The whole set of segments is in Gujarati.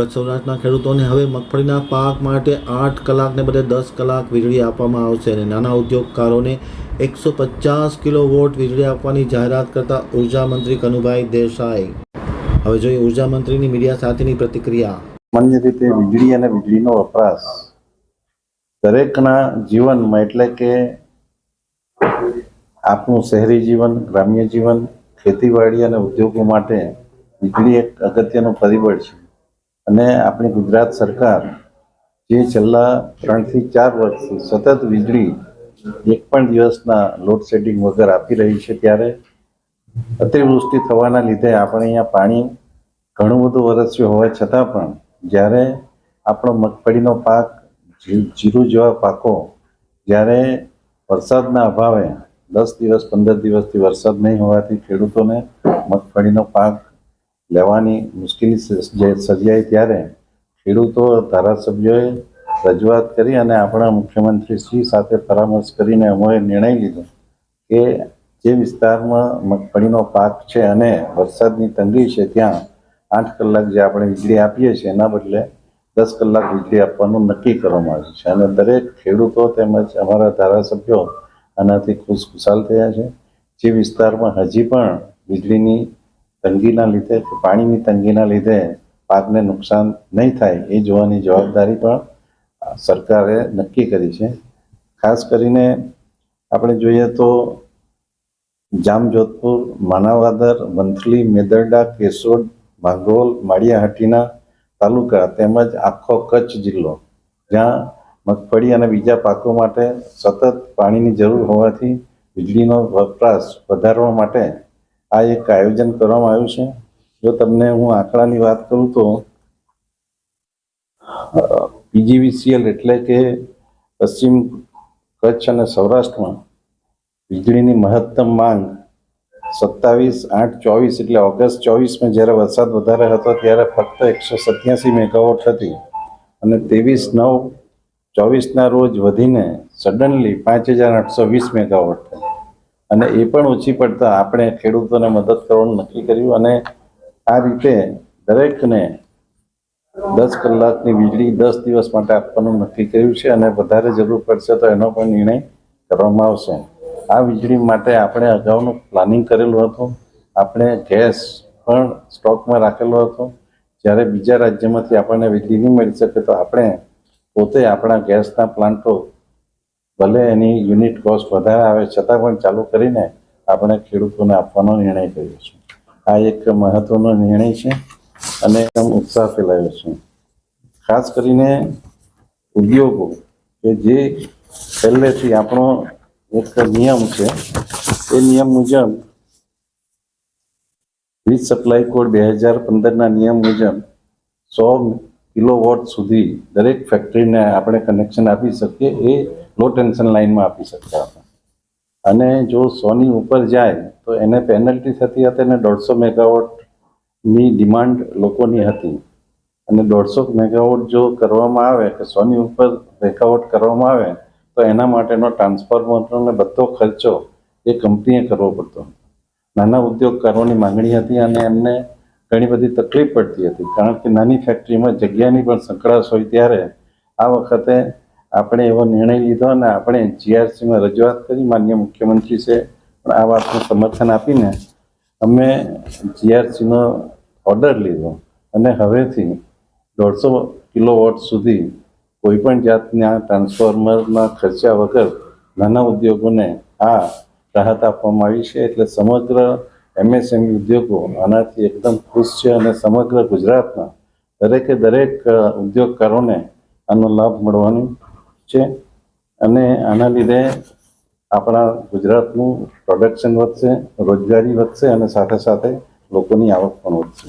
કચ્છ સૌરાષ્ટ્રના ખેડૂતોને હવે મગફળીના પાક માટે 8 કલાકને બદલે 10 કલાક વીજળી આપવામાં આવશે અને નાના ઉદ્યોગકારોને 150 કિલોવોટ વીજળી આપવાની જાહેરાત કરતા ઉર્જા મંત્રી કનુભાઈ દેસાઈ. હવે જોઈએ ઉર્જા મંત્રીની મીડિયા સાથેની પ્રતિક્રિયા. સામાન્ય રીતે વીજળી અને વીજળીનો વપરાશ દરેકના જીવનમાં એટલે કે આપણું શહેરી જીવન, ગ્રામ્ય જીવન, ખેતીવાડી અને ઉદ્યોગો માટે વીજળી એક અગત્યનું પરિબળ છે. અને આપણી ગુજરાત સરકાર જે છેલ્લા 3 થી 4 વર્ષથી સતત વીજળી એક પણ દિવસના લોડ શેડિંગ વગર આપી રહી છે, ત્યારે અતિવૃષ્ટિ થવાના લીધે આપણે અહીંયા પાણી ઘણું બધું વરસ્યું હોવા છતાં પણ જ્યારે આપણો મગફળીનો પાક, જીરું જેવા પાકો જ્યારે વરસાદના અભાવે 10 દિવસ 15 દિવસથી વરસાદ નહીં હોવાથી ખેડૂતોને મગફળીનો પાક લેવાની મુશ્કેલી સર્જાઈ, ત્યારે ખેડૂતો, ધારાસભ્યોએ રજૂઆત કરી અને આપણા મુખ્યમંત્રી શ્રી સાથે પરામર્શ કરીને અમે નિર્ણય લીધો કે જે વિસ્તારમાં મગફળીનો પાક છે અને વરસાદની તંગી છે ત્યાં 8 કલાક જે આપણે વીજળી આપીએ છીએ એના બદલે 10 કલાક વીજળી આપવાનું નક્કી કરવામાં આવ્યું છે. અને દરેક ખેડૂતો તેમજ અમારા ધારાસભ્યો આનાથી ખુશખુશાલ થયા છે. જે વિસ્તારમાં હજી પણ વીજળીની તંગીના લીધે કે પાણીની તંગીના લીધે પાકને નુકસાન નહીં થાય એ જોવાની જવાબદારી પણ સરકારે નક્કી કરી છે. ખાસ કરીને આપણે જોઈએ તો જામજોધપુર, માનવદર, વંથલી, મેદરડા, કેશોદ, માંગરોળ, માળિયાહાટીના તાલુકા તેમજ આખો કચ્છ જિલ્લો જ્યાં મગફળી અને બીજા પાકો માટે સતત પાણીની જરૂર હોવાથી વીજળીનો વપરાશ વધારવા માટે આ એક આયોજન કરવામાં આવ્યું છે. જો તમને હું આંકડાની વાત કરું તો PGVCL એટલે કે પશ્ચિમ કચ્છ અને સૌરાષ્ટ્રમાં વીજળીની મહત્તમ માંગ 27/8/24 એટલે ઓગસ્ટ 24માં જ્યારે વરસાદ વધારે હતો ત્યારે ફક્ત 187 મેગાવોટ હતી અને 23/9/24ના રોજ વધીને સડનલી 5820 મેગાવોટ થઈ. અને એ પણ ઓછી પડતા આપણે ખેડૂતોને મદદ કરવાનું નક્કી કર્યું અને આ રીતે દરેકને 10 કલાકની વીજળી 10 દિવસ માટે આપવાનું નક્કી કર્યું છે અને વધારે જરૂર પડશે તો એનો પણ નિર્ણય કરવામાં આવશે. આ વીજળી માટે આપણે અગાઉનું પ્લાનિંગ કરેલું હતું. આપણે ગેસ પણ સ્ટોકમાં રાખેલો હતો. જ્યારે બીજા રાજ્યમાંથી આપણને વીજળી નહીં મળી શકે તો આપણે પોતે આપણા ગેસના પ્લાન્ટો ભલે એની યુનિટ કોસ્ટ વધારે આવે છતાં પણ ચાલુ કરીને આપણે ખેડૂતોને આપવાનો નિર્ણય કર્યો છે. આ એક મહત્વનો નિર્ણય છે અને એકદમ ઉત્સાહ ફેલાયો છે. ખાસ કરીને ઉદ્યોગો કે જે પહેલેથી આપણો એક નિયમ છે, એ નિયમ મુજબ વીજ સપ્લાય કોડ 2015ના નિયમ મુજબ 100 કિલોવોટ સુધી દરેક ફેક્ટરીને આપણે કનેક્શન આપી શકીએ, એ લો ટેન્શન લાઇનમાં આપી શકતા હતા. અને જો 100ની ઉપર જાય તો એને પેનલ્ટી થતી હતી અને 150 મેગાવોટની ડિમાન્ડ લોકોની હતી. અને 150 મેગાવોટ જો કરવામાં આવે કે 100ની ઉપર મેગાવોટ કરવામાં આવે તો એના માટેનો ટ્રાન્સફોર્મરનો બધો ખર્ચો એ કંપનીએ કરવો પડતો. નાના ઉદ્યોગકારોની માંગણી હતી અને એમને ઘણી બધી તકલીફ પડતી હતી, કારણ કે નાની ફેક્ટરીમાં જગ્યાની પણ સંકળાશ હોય. ત્યારે આ વખતે આપણે એવો નિર્ણય લીધો અને આપણે GRCમાં રજૂઆત કરી. માનનીય મુખ્યમંત્રી છે પણ આ વાતનું સમર્થન આપીને અમે GRCનો ઓર્ડર લીધો અને હવેથી 150 કિલોવોટ સુધી કોઈપણ જાતના ટ્રાન્સફોર્મરના ખર્ચા વગર નાના ઉદ્યોગોને આ રાહત આપવામાં આવી છે. એટલે સમગ્ર MSME ઉદ્યોગો આનાથી એકદમ ખુશ છે અને સમગ્ર ગુજરાતના દરેકે દરેક ઉદ્યોગકારોને આનો લાભ મળવાનો છે. અને આના લીધે આપણા ગુજરાતનું પ્રોડક્શન વધશે, રોજગારી વધશે અને સાથે સાથે લોકોની આવક પણ વધશે.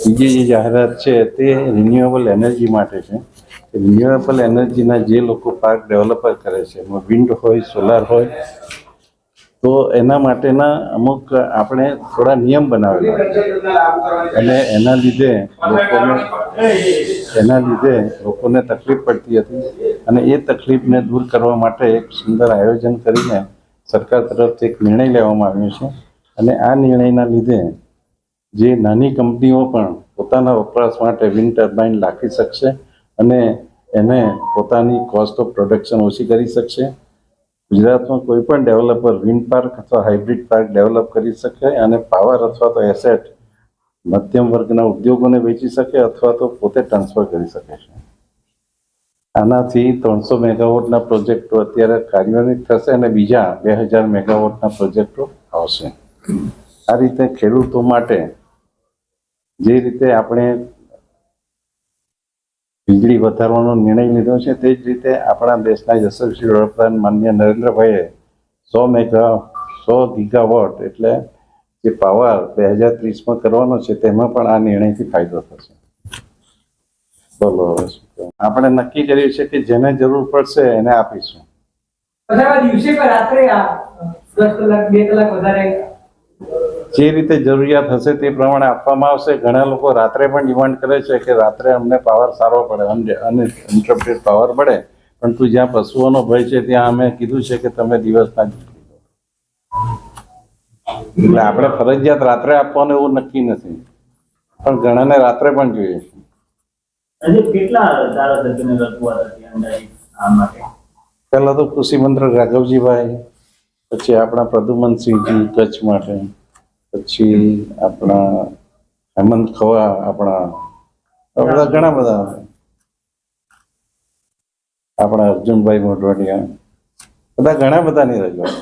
બીજી જે જાહેરાત છે તે રિન્યુએબલ એનર્જી માટે છે. રિન્યુએબલ એનર્જીના જે લોકો પાર્ક ડેવલપર કરે છે, એમાં વિન્ડ હોય, સોલાર હોય, તો એના માટેના અમુક આપણે થોડા નિયમ બનાવેલા અને એના લીધે લોકોને તકલીફ પડતી હતી. અને એ તકલીફને દૂર કરવા માટે એક સુંદર આયોજન કરીને સરકાર તરફથી એક નિર્ણય લેવામાં આવ્યો છે. અને આ નિર્ણયના લીધે જે નાની કંપનીઓ પણ પોતાના વપરાશ માટે વિન્ડ ટર્બાઇન રાખી શકશે અને એને પોતાની કોસ્ટ ઓફ પ્રોડક્શન ઓછી કરી શકશે. ગુજરાતમાં કોઈ પણ ડેવલપર વિન્ડ પાર્ક અથવા હાઇબ્રિડ પાર્ક ડેવલપ કરી શકે અને પાવર અથવા તો એસેટ મધ્યમ વર્ગના ઉદ્યોગોને વેચી શકે અથવા તો પોતે ટ્રાન્સફર કરી શકે છે. આનાથી 300 મેગાવોટના પ્રોજેક્ટો અત્યારે કાર્યાન્વિત થશે અને બીજા 2000 મેગાવોટના પ્રોજેક્ટો આવશે. આ રીતે ખેડૂતો માટે જે રીતે આપણે વીજળી વધારવાનો નિર્ણય લીધો છે તે જ રીતે આપણા દેશના યશસ્વી વડાપ્રધાન માનનીય નરેન્દ્રભાઈએ 100 ગીગાવોટ એટલે જે પાવર 2030માં કરવાનો છે તેમાં પણ આ નિર્ણયથી ફાયદો થશે. બોલો હવે શું કહું? આપણે નક્કી કર્યું છે કે જેને જરૂર પડશે એને આપીશું. બધા દિવસે કે રાત્રે 10 કલાક 2 કલાક વધારે જે રીતે જરૂરિયાત હશે તે પ્રમાણે આપવામાં આવશે. ઘણા લોકો રાત્રે પણ ડિમાન્ડ કરે છે કે રાત્રે અમને પાવર સારો પડે અને ઇન્ટરપ્ટેડ પાવર પડે, પરંતુ જ્યાં પશુઓનો ભય છે ત્યાં અમે કીધું છે કે તમે દિવસના જ એટલે આપણે ફરજિયાત રાત્રે આપવાનું એવું નક્કી નથી, પણ ઘણાને રાત્રે પણ જોઈએ છે. આજે કેટલા ધારાસભ્યોને રજૂઆત હતી અંદાજિત આ માટે? પહેલા તો કૃષિ મંત્રી રાઘવજીભાઈ, પછી આપણા પ્રદ્યુમનસિંહજી કચ્છ માટે, પછી આપણા હેમંત ખવા, આપણા બધા ઘણા બધા, આપણા અર્જુનભાઈ મોઢવાડિયા, બધા ઘણા બધાની રજૂઆત.